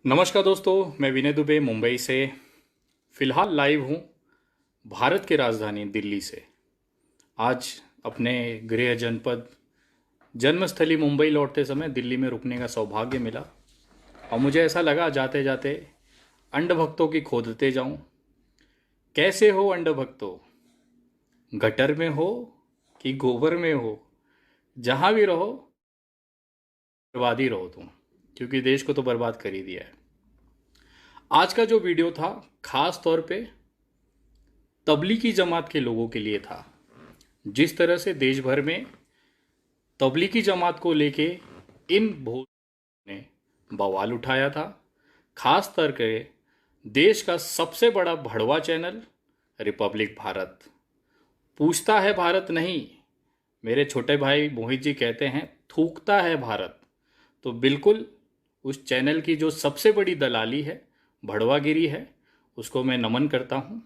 नमस्कार दोस्तों, मैं विनय दुबे मुंबई से फ़िलहाल लाइव हूँ भारत की राजधानी दिल्ली से। आज अपने गृह जनपद जन्मस्थली मुंबई लौटते समय दिल्ली में रुकने का सौभाग्य मिला और मुझे ऐसा लगा जाते जाते अंड भक्तों की खोदते जाऊँ। कैसे हो अंड भक्तों, गटर में हो कि गोबर में हो, जहाँ भी रहो बर्बाद ही रहो तुम, क्योंकि देश को तो बर्बाद कर ही दिया है। आज का जो वीडियो था खास तौर पे तबलीगी जमात के लोगों के लिए था। जिस तरह से देश भर में तबलीगी जमात को लेके इन भोट ने बवाल उठाया था, खास तौर पे देश का सबसे बड़ा भड़वा चैनल रिपब्लिक भारत पूछता है भारत नहीं, मेरे छोटे भाई मोहित जी कहते हैं थूकता है भारत। तो बिल्कुल उस चैनल की जो सबसे बड़ी दलाली है, भड़वागिरी है, उसको मैं नमन करता हूँ।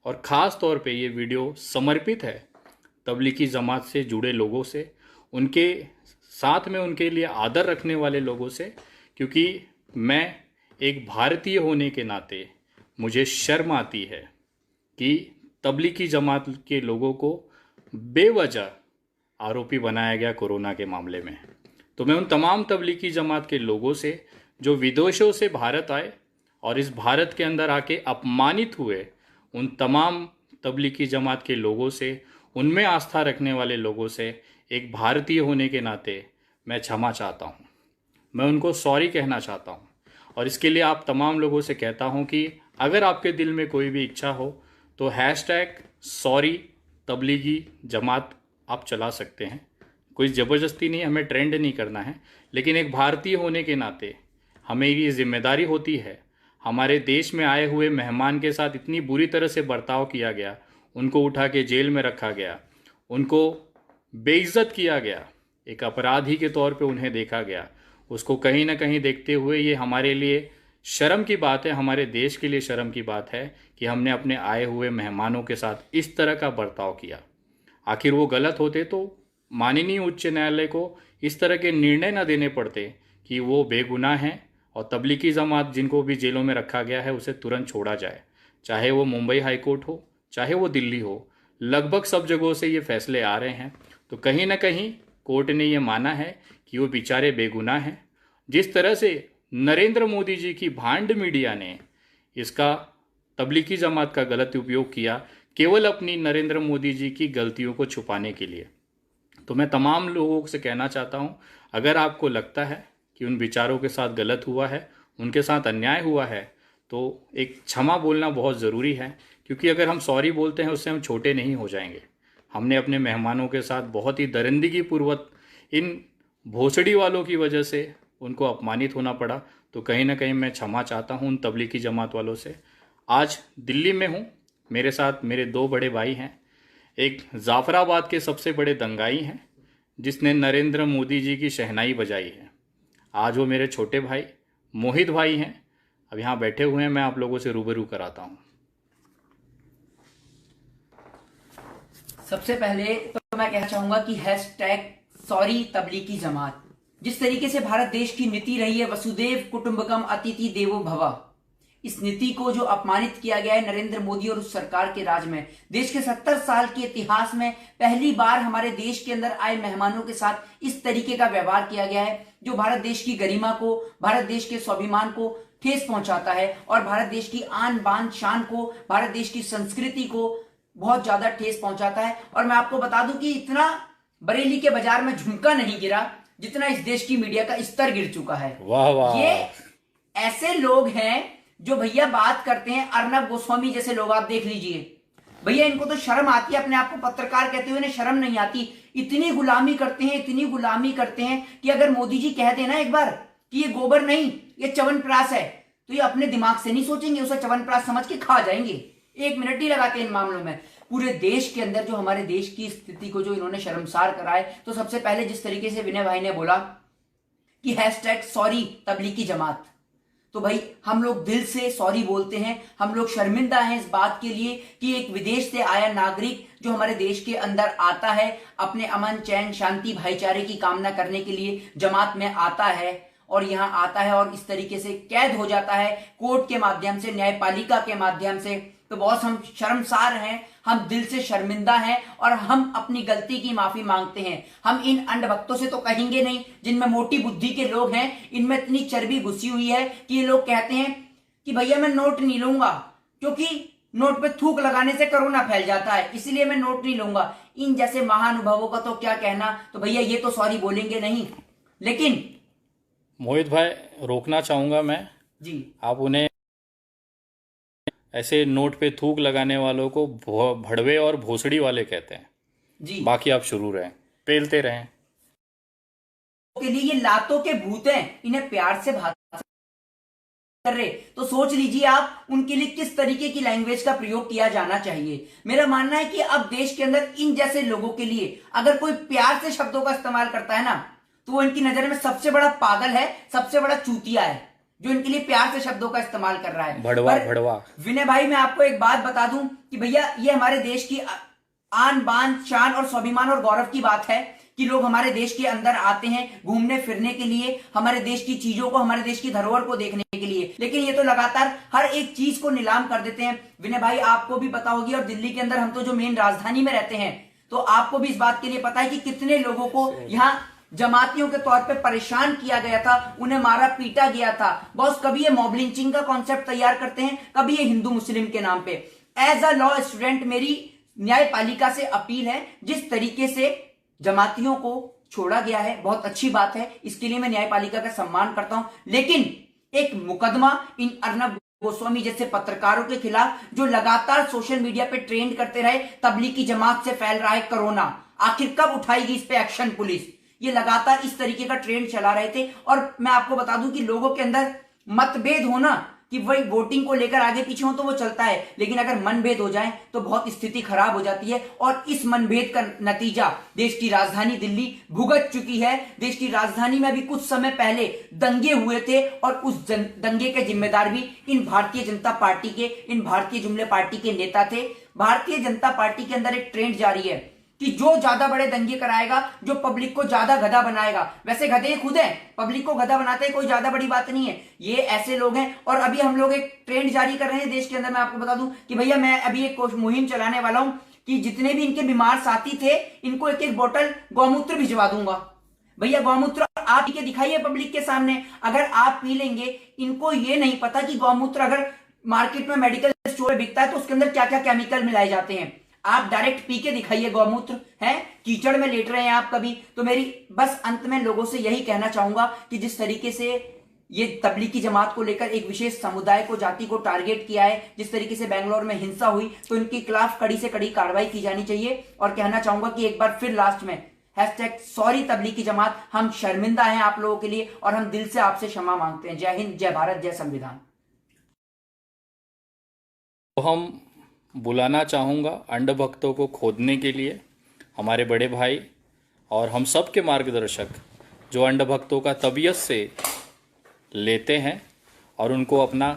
और ख़ास तौर पे ये वीडियो समर्पित है तबलीगी जमात से जुड़े लोगों से, उनके साथ में उनके लिए आदर रखने वाले लोगों से, क्योंकि मैं एक भारतीय होने के नाते मुझे शर्म आती है कि तबलीगी जमात के लोगों को बेवजह आरोपी बनाया गया कोरोना के मामले में। तो मैं उन तमाम तबलीगी जमात के लोगों से जो विदेशों से भारत आए और इस भारत के अंदर आके अपमानित हुए, उन तमाम तबलीगी जमात के लोगों से, उनमें आस्था रखने वाले लोगों से एक भारतीय होने के नाते मैं क्षमा चाहता हूँ। मैं उनको सॉरी कहना चाहता हूँ और इसके लिए आप तमाम लोगों से कहता हूँ कि अगर आपके दिल में कोई भी इच्छा हो तो #सॉरी तबलीगी जमात आप चला सकते हैं। कोई ज़बरदस्ती नहीं, हमें ट्रेंड नहीं करना है, लेकिन एक भारतीय होने के नाते हमें ये जिम्मेदारी होती है। हमारे देश में आए हुए मेहमान के साथ इतनी बुरी तरह से बर्ताव किया गया, उनको उठा के जेल में रखा गया, उनको बेइज्जत किया गया, एक अपराधी के तौर पे उन्हें देखा गया। उसको कहीं ना कहीं देखते हुए ये हमारे लिए शर्म की बात है, हमारे देश के लिए शर्म की बात है कि हमने अपने आए हुए मेहमानों के साथ इस तरह का बर्ताव किया। आखिर वो गलत होते तो माननीय उच्च न्यायालय को इस तरह के निर्णय न देने पड़ते कि वो बेगुनाह हैं और तबलीगी जमात जिनको भी जेलों में रखा गया है उसे तुरंत छोड़ा जाए। चाहे वो मुंबई हाई कोर्ट हो, चाहे वो दिल्ली हो, लगभग सब जगहों से ये फैसले आ रहे हैं। तो कहीं ना कहीं कोर्ट ने ये माना है कि वो बेचारे बेगुनाह हैं। जिस तरह से नरेंद्र मोदी जी की भांड मीडिया ने इसका तबलीगी जमात का गलत उपयोग किया केवल अपनी नरेंद्र मोदी जी की गलतियों को छुपाने के लिए, तो मैं तमाम लोगों से कहना चाहता हूं, अगर आपको लगता है कि उन विचारों के साथ गलत हुआ है, उनके साथ अन्याय हुआ है, तो एक क्षमा बोलना बहुत ज़रूरी है। क्योंकि अगर हम सॉरी बोलते हैं उससे हम छोटे नहीं हो जाएंगे। हमने अपने मेहमानों के साथ बहुत ही दरिंदगी पूर्वक इन भोसड़ी वालों की वजह से उनको अपमानित होना पड़ा। तो कहीं ना कहीं मैं क्षमा चाहता हूँ उन तबलीगी जमात वालों से। आज दिल्ली में हूँ, मेरे साथ मेरे 2 बड़े भाई हैं। एक जाफराबाद के सबसे बड़े दंगाई हैं जिसने नरेंद्र मोदी जी की शहनाई बजाई है। आज वो मेरे छोटे भाई मोहित भाई हैं, अब यहाँ बैठे हुए हैं, मैं आप लोगों से रूबरू कराता हूँ। सबसे पहले तो मैं कहना चाहूंगा कि #सॉरी तबलीगी जमात, जिस तरीके से भारत देश की नीति रही है वसुदेव कुटुंबकम अतिथि देवो भव, इस नीति को जो अपमानित किया गया है नरेंद्र मोदी और उस सरकार के राज में, देश के 70 साल के इतिहास में पहली बार हमारे देश के अंदर आए मेहमानों के साथ इस तरीके का व्यवहार किया गया है जो भारत देश की गरिमा को, भारत देश के स्वाभिमान को ठेस पहुंचाता है और भारत देश की आन बान शान को, भारत देश की संस्कृति को बहुत ज्यादा ठेस पहुंचाता है। और मैं आपको बता दूं कि इतना बरेली के बाजार में झुमका नहीं गिरा जितना इस देश की मीडिया का स्तर गिर चुका है। वाह वाह। ये ऐसे लोग हैं जो भैया बात करते हैं, अर्नब गोस्वामी जैसे लोग आप देख लीजिए भैया, इनको तो शर्म आती है, अपने आप को पत्रकार कहते हुए इन्हें शर्म नहीं आती। इतनी गुलामी करते हैं, इतनी गुलामी करते हैं कि अगर मोदी जी कह देना एक बार कि ये गोबर नहीं ये च्यवनप्राश है, तो ये अपने दिमाग से नहीं सोचेंगे, उसे च्यवनप्राश समझ के खा जाएंगे। 1 मिनट नहीं लगाते इन मामलों में। पूरे देश के अंदर जो हमारे देश की स्थिति को जो इन्होंने शर्मसार कराए, तो सबसे पहले जिस तरीके से विनय भाई ने बोला कि #सॉरी तबलीगी जमात, तो भाई हम लोग दिल से सॉरी बोलते हैं। हम लोग शर्मिंदा हैं इस बात के लिए कि एक विदेश से आया नागरिक जो हमारे देश के अंदर आता है, अपने अमन चैन शांति भाईचारे की कामना करने के लिए जमात में आता है और यहाँ आता है और इस तरीके से कैद हो जाता है कोर्ट के माध्यम से, न्यायपालिका के माध्यम से, तो बहुत हम शर्मसार हैं, हम दिल से शर्मिंदा हैं और हम अपनी गलती की माफी मांगते हैं। हम इन अंधभक्तों से तो कहेंगे नहीं, जिनमें मोटी बुद्धि के लोग हैं, इनमें इतनी चर्बी घुसी हुई है कि ये लोग कहते हैं कि भैया मैं नोट नहीं लूंगा क्योंकि नोट पे थूक लगाने से कोरोना फैल जाता है, इसलिए मैं नोट नहीं लूंगा। इन जैसे महानुभावों का तो क्या कहना, तो भैया ये तो सॉरी बोलेंगे नहीं। लेकिन मोहित भाई, रोकना चाहूंगा मैं जी, आप उन्हें ऐसे नोट पे थूक लगाने वालों को भड़वे और भोसड़ी वाले कहते हैं जी, बाकी आप शुरू रहें, पेलते रहें। के लिए ये लातों के भूत हैं, इन्हें प्यार से भाषा कर रहे, तो सोच लीजिए आप उनके लिए किस तरीके की लैंग्वेज का प्रयोग किया जाना चाहिए। मेरा मानना है कि अब देश के अंदर इन जैसे लोगों के लिए अगर कोई प्यार से शब्दों का इस्तेमाल करता है ना, तो वो इनकी नजर में सबसे बड़ा पागल है, सबसे बड़ा चूतिया है, जो इनके लिए प्यार से शब्दों का इस्तेमाल कर रहा है। भड़वा भड़वा। विनय भाई, मैं आपको एक बात बता दूं कि भैया ये हमारे देश की आन बान शान और स्वाभिमान और गौरव की बात है कि लोग हमारे देश के अंदर आते हैं घूमने फिरने के लिए, हमारे देश की चीजों को, हमारे देश की धरोहर को देखने के लिए, लेकिन ये तो लगातार हर एक चीज को नीलाम कर देते हैं। विनय भाई, आपको भी पता होगी, और दिल्ली के अंदर हम तो जो मेन राजधानी में रहते हैं, तो आपको भी इस बात के लिए पता है कि कितने लोगों को यहाँ जमातियों के तौर पे परेशान किया गया था, उन्हें मारा पीटा गया था। बॉस, कभी ये मॉब लिंचिंग का कॉन्सेप्ट तैयार करते हैं, कभी ये हिंदू मुस्लिम के नाम पे। एज अ लॉ स्टूडेंट मेरी न्यायपालिका से अपील है, जिस तरीके से जमातियों को छोड़ा गया है बहुत अच्छी बात है, इसके लिए मैं न्यायपालिका का सम्मान करता हूं, लेकिन एक मुकदमा इन अर्नब गोस्वामी जैसे पत्रकारों के खिलाफ जो लगातार सोशल मीडिया पे ट्रेंड करते रहे, तबलीगी जमात से फैल रहा है कोरोना, आखिर कब उठाएगी इस पे एक्शन पुलिस? ये लगातार इस तरीके का ट्रेंड चला रहे थे। और मैं आपको बता दूं कि लोगों के अंदर मतभेद होना कि वही वोटिंग को लेकर आगे पीछे हो तो वो चलता है, लेकिन अगर मनभेद हो जाए तो बहुत स्थिति खराब हो जाती है। और इस मनभेद का नतीजा देश की राजधानी दिल्ली भुगत चुकी है। देश की राजधानी में भी कुछ समय पहले दंगे हुए थे और उस दंगे के जिम्मेदार भी इन भारतीय जनता पार्टी के, इन भारतीय जुमले पार्टी के नेता थे। भारतीय जनता पार्टी के अंदर एक ट्रेंड जारी है कि जो ज्यादा बड़े दंगे कराएगा, जो पब्लिक को ज्यादा गधा बनाएगा, वैसे गधे खुद हैं, पब्लिक को गधा बनाते हैं, कोई ज्यादा बड़ी बात नहीं है, ये ऐसे लोग हैं। और अभी हम लोग एक ट्रेंड जारी कर रहे हैं देश के अंदर, मैं आपको बता दूं कि भैया मैं अभी एक मुहिम चलाने वाला हूं कि जितने भी इनके बीमार साथी थे, इनको एक एक बोतल गौमूत्र भिजवा दूंगा। भैया गौमूत्र आप पी के दिखाइए पब्लिक के सामने, अगर आप पी लेंगे, इनको ये नहीं पता कि गौमूत्र अगर मार्केट में मेडिकल स्टोर में बिकता है तो उसके अंदर क्या क्या केमिकल मिलाए जाते हैं। आप डायरेक्ट पी के दिखाइए गौमूत्र, है कीचड़ में लेट रहे हैं आप कभी। तो मेरी बस अंत में लोगों से यही कहना चाहूंगा कि जिस तरीके से ये तबलीगी जमात को लेकर एक विशेष समुदाय को, जाति को टारगेट किया है, जिस तरीके से बेंगलोर में हिंसा हुई, तो इनके खिलाफ कड़ी से कड़ी कार्रवाई की जानी चाहिए। और कहना चाहूंगा कि एक बार फिर लास्ट में #सॉरी तबलीगी जमात, हम शर्मिंदा हैं आप लोगों के लिए और हम दिल से आपसे क्षमा मांगते हैं। जय हिंद, जय भारत, जय संविधान। तो हम बुलाना चाहूँगा अंधभक्तों को खोदने के लिए हमारे बड़े भाई और हम सब के मार्गदर्शक, जो अंधभक्तों का तबीयत से लेते हैं और उनको अपना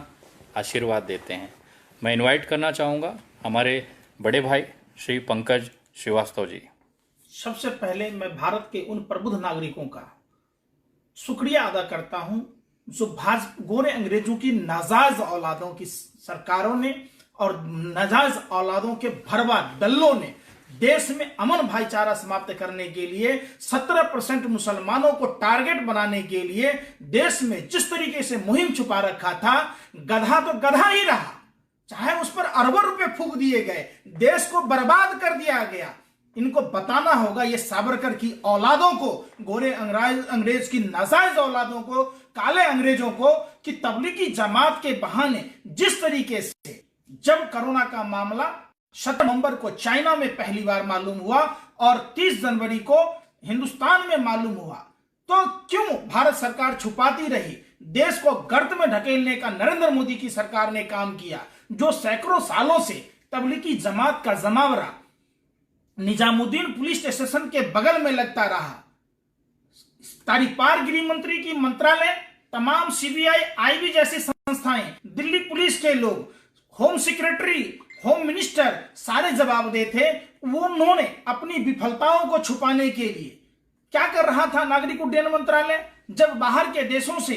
आशीर्वाद देते हैं। मैं इनवाइट करना चाहूँगा हमारे बड़े भाई श्री पंकज श्रीवास्तव जी। सबसे पहले मैं भारत के उन प्रबुद्ध नागरिकों का शुक्रिया अदा करता हूं जो गोरे अंग्रेजों की नाजायज औलादों की सरकारों ने और नाजायज औलादों के भरवा दल्लों ने देश में अमन भाईचारा समाप्त करने के लिए 17% मुसलमानों को टारगेट बनाने के लिए देश में जिस तरीके से मुहिम छुपा रखा था, गधा तो गधा ही रहा, चाहे उस पर अरबों रुपए फूंक दिए गए, देश को बर्बाद कर दिया गया। इनको बताना होगा ये सावरकर की औलादों को, गोरे अंग्रेज की नाजायज औलादों को, काले अंग्रेजों को, कि तबलीगी जमात के बहाने जिस तरीके से जब कोरोना का मामला 7 नवंबर को चाइना में पहली बार मालूम हुआ और 30 जनवरी को हिंदुस्तान में मालूम हुआ, तो क्यों भारत सरकार छुपाती रही? देश को गर्त में ढकेलने का नरेंद्र मोदी की सरकार ने काम किया, जो सैकड़ों सालों से तबलीगी जमात का जमावरा निजामुद्दीन पुलिस स्टेशन के बगल में लगता रहा। तारीपार गृह मंत्री की मंत्रालय, तमाम सीबीआई, आईबी जैसी संस्थाएं, दिल्ली पुलिस के लोग, होम सेक्रेटरी, होम मिनिस्टर सारे जवाबदेह थे। वो उन्होंने अपनी विफलताओं को छुपाने के लिए क्या कर रहा था? नागरिक उड्डयन मंत्रालय जब बाहर के देशों से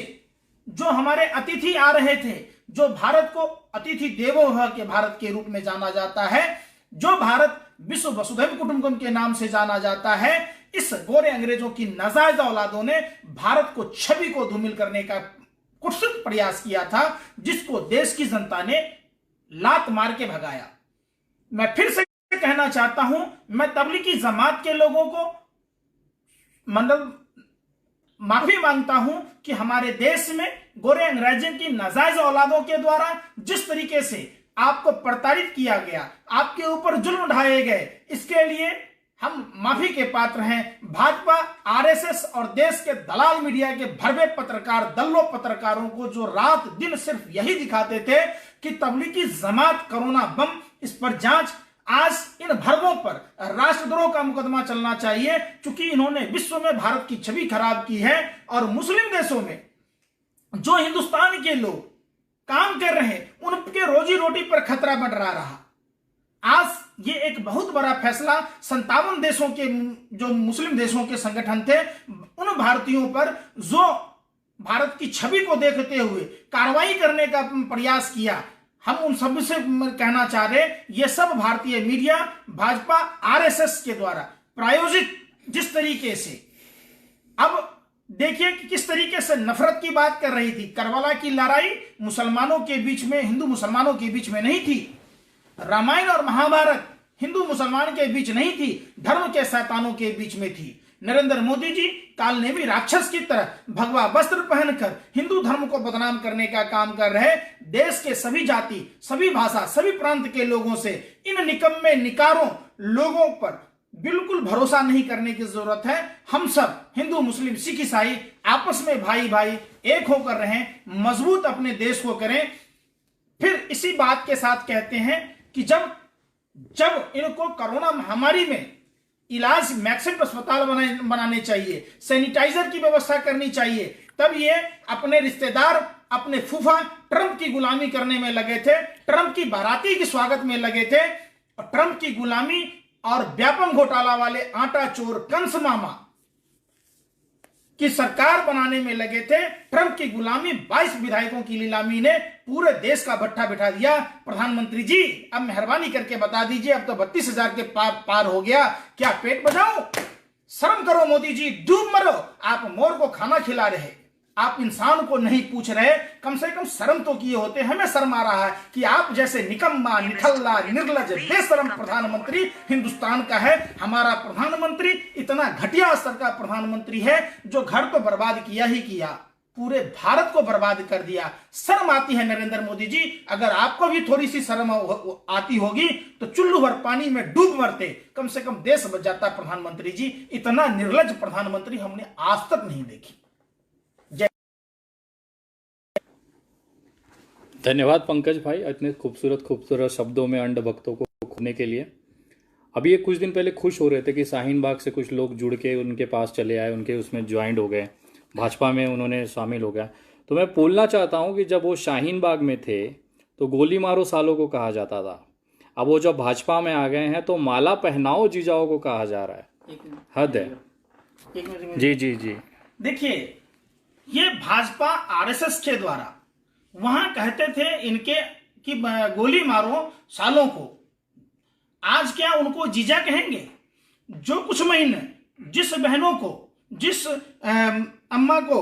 जो हमारे अतिथि आ रहे थे, जो भारत को अतिथि देवो भव के भारत के रूप में जाना जाता है, जो भारत विश्व वसुधैव कुटुंबकम के नाम से जाना जाता है, इस गोरे अंग्रेजों की नाजायज औलादों ने भारत को छवि को धूमिल करने का कुत्सित प्रयास किया था, जिसको देश की जनता ने लात मार के भगाया। मैं फिर से कहना चाहता हूं, मैं तबलीगी जमात के लोगों को माफी मांगता हूं कि हमारे देश में गोरे अंग्रेजों की नाजायज औलादों के द्वारा जिस तरीके से आपको प्रताड़ित किया गया, आपके ऊपर जुल्म ढाए गए, इसके लिए हम माफी के पात्र हैं। भाजपा, आरएसएस और देश के दलाल मीडिया के भरवे पत्रकार, दल्लो पत्रकारों को जो रात दिन सिर्फ यही दिखाते थे कि तबलीगी जमात कोरोना बम, इस पर जांच, आज इन भरवों पर राष्ट्रद्रोह का मुकदमा चलना चाहिए, क्योंकि इन्होंने विश्व में भारत की छवि खराब की है और मुस्लिम देशों में जो हिंदुस्तान के लोग काम कर रहे हैं उनके रोजी रोटी पर खतरा मंडरा रहा। आज ये एक बहुत बड़ा फैसला 57 देशों के जो मुस्लिम देशों के संगठन थे, उन भारतीयों पर जो भारत की छवि को देखते हुए कार्रवाई करने का प्रयास किया, हम उन सब से कहना चाह रहे, ये सब भारतीय मीडिया, भाजपा, आरएसएस के द्वारा प्रायोजित जिस तरीके से, अब देखिए कि किस तरीके से नफरत की बात कर रही थी। करबला की लड़ाई मुसलमानों के बीच में, हिंदू मुसलमानों के बीच में नहीं थी। रामायण और महाभारत हिंदू मुसलमान के बीच नहीं थी, धर्म के शैतानों के बीच में थी। नरेंद्र मोदी जी कालनेमी राक्षस की तरह भगवा वस्त्र पहनकर हिंदू धर्म को बदनाम करने का काम कर रहे। देश के सभी जाति, सभी भाषा, सभी प्रांत के लोगों से इन निकम्मे निकारों लोगों पर बिल्कुल भरोसा नहीं करने की जरूरत है। हम सब हिंदू, मुस्लिम, सिख, ईसाई आपस में भाई भाई एक होकर रहें, मजबूत अपने देश को करें। फिर इसी बात के साथ कहते हैं कि जब इनको कोरोना महामारी में इलाज मैक्सिमम अस्पताल बनाने चाहिए, सैनिटाइजर की व्यवस्था करनी चाहिए, तब ये अपने रिश्तेदार, अपने फूफा ट्रंप की गुलामी करने में लगे थे, ट्रंप की बाराती के स्वागत में लगे थे, और ट्रंप की गुलामी और व्यापम घोटाला वाले आटा चोर कंस मामा की सरकार बनाने में लगे थे। ट्रंप की गुलामी 22 विधायकों की नीलामी ने पूरे देश का भट्ठा बिठा दिया। प्रधानमंत्री जी, अब मेहरबानी करके बता दीजिए, अब तो 32,000 के पार हो गया, क्या पेट बचाओ? शर्म करो मोदी जी, डूब मरो। आप मोर को खाना खिला रहे, आप इंसान को नहीं पूछ रहे, कम से कम शर्म तो किए होते। हमें शर्म आ रहा है कि आप जैसे निकम्मा, निठल्ला, निर्लज, बेशर्म प्रधानमंत्री हिंदुस्तान का है। हमारा प्रधानमंत्री इतना घटिया स्तर का प्रधानमंत्री है जो घर तो बर्बाद किया ही किया, पूरे भारत को बर्बाद कर दिया। शर्म आती है नरेंद्र मोदी जी, अगर आपको भी थोड़ी सी शर्म आती होगी तो चुल्लू भर पानी में डूब मरते, कम से कम देश बच जाता। प्रधानमंत्री जी, इतना निर्लज प्रधानमंत्री हमने आज तक नहीं देखी। धन्यवाद पंकज भाई, इतने खूबसूरत शब्दों में अंध भक्तों को खोने के लिए। अभी ये कुछ दिन पहले खुश हो रहे थे कि शाहीन बाग से कुछ लोग जुड़ के उनके पास चले आए, उनके उसमें ज्वाइंट हो गए, भाजपा में उन्होंने शामिल हो गया। तो मैं बोलना चाहता हूँ कि जब वो शाहीन बाग में थे तो गोली मारो सालों को कहा जाता था, अब वो जब भाजपा में आ गए हैं तो माला पहनाओ जीजाओं को कहा जा रहा है। हद है। जी जी जी, देखिए, ये भाजपा आरएसएस के द्वारा वहां कहते थे इनके कि गोली मारो सालों को, आज क्या उनको जीजा कहेंगे? जो कुछ महीने जिस बहनों को, जिस अम्मा को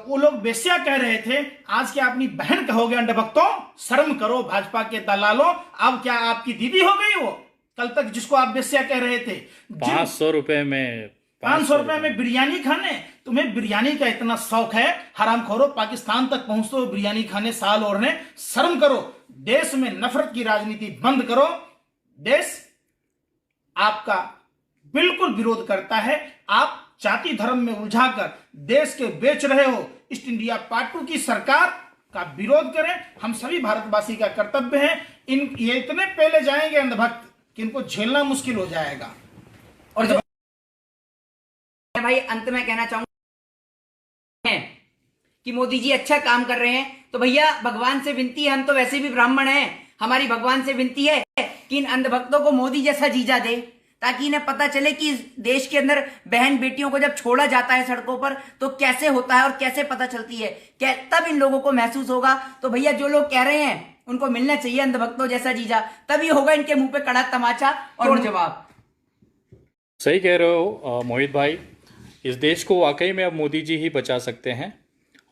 वो लोग बेस्या कह रहे थे, आज क्या अपनी बहन कहोगे? अंधभक्तों, शर्म करो भाजपा के दलालों। अब क्या आपकी दीदी हो गई वो? कल तक जिसको आप बेस्या कह रहे थे, 500 रुपए में, 500 रुपए में बिरयानी खाने, तुम्हें बिरयानी का इतना शौक है, हरामखोरो, पाकिस्तान तक पहुंचते हो बिरयानी खाने साल ओढ़ने। शर्म करो, देश में नफरत की राजनीति बंद करो। देश आपका बिल्कुल विरोध करता है। आप जाति धर्म में उलझाकर देश के बेच रहे हो। ईस्ट इंडिया पार्ट 2 की सरकार का विरोध करें, हम सभी भारतवासी का कर्तव्य है। ये इतने पहले जाएंगे अंधभक्त कि इनको झेलना मुश्किल हो जाएगा। और जो भाई अंत में कहना चाहूंगा है कि मोदी जी अच्छा काम कर रहे हैं, तो भैया भगवान से विनती है, हम तो वैसे भी ब्राह्मण हैं, हमारी भगवान से विनती है कि इन अंधभक्तों को मोदी जैसा जीजा दे, ताकि इन्हें पता चले कि इस देश के अंदर बहन बेटियों को जब छोड़ा जाता है सड़कों पर तो कैसे होता है और कैसे पता चलती है, तब इन लोगों को महसूस होगा। तो भैया जो लोग कह रहे हैं उनको मिलना चाहिए अंधभक्तों जैसा जीजा, तभी होगा इनके मुंह पे कड़ा तमाचा और जवाब। सही कह रहे हो मोहित भाई, इस देश को वाकई में अब मोदी जी ही बचा सकते हैं।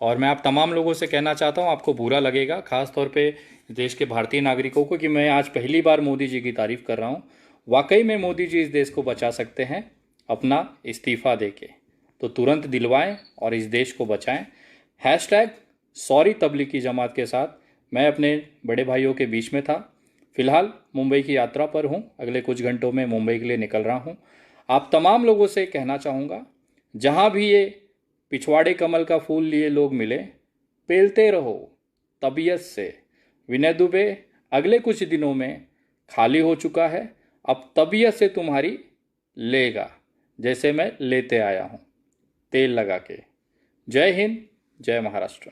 और मैं आप तमाम लोगों से कहना चाहता हूं, आपको बुरा लगेगा खास तौर पे देश के भारतीय नागरिकों को, कि मैं आज पहली बार मोदी जी की तारीफ कर रहा हूं। वाकई में मोदी जी इस देश को बचा सकते हैं अपना इस्तीफा देके, तो तुरंत दिलवाएं और इस देश को बचाएं। #सॉरी तबलीगी जमात के साथ मैं अपने बड़े भाइयों के बीच में था। फिलहाल मुंबई की यात्रा पर हूं, अगले कुछ घंटों में मुंबई के लिए निकल रहा हूं। आप तमाम लोगों से कहना चाहूँगा, जहाँ भी ये पिछवाड़े कमल का फूल लिए लोग मिले, पेलते रहो तबीयत से। विनय दुबे अगले कुछ दिनों में खाली हो चुका है, अब तबीयत से तुम्हारी लेगा, जैसे मैं लेते आया हूँ तेल लगा के। जय हिंद, जय महाराष्ट्र।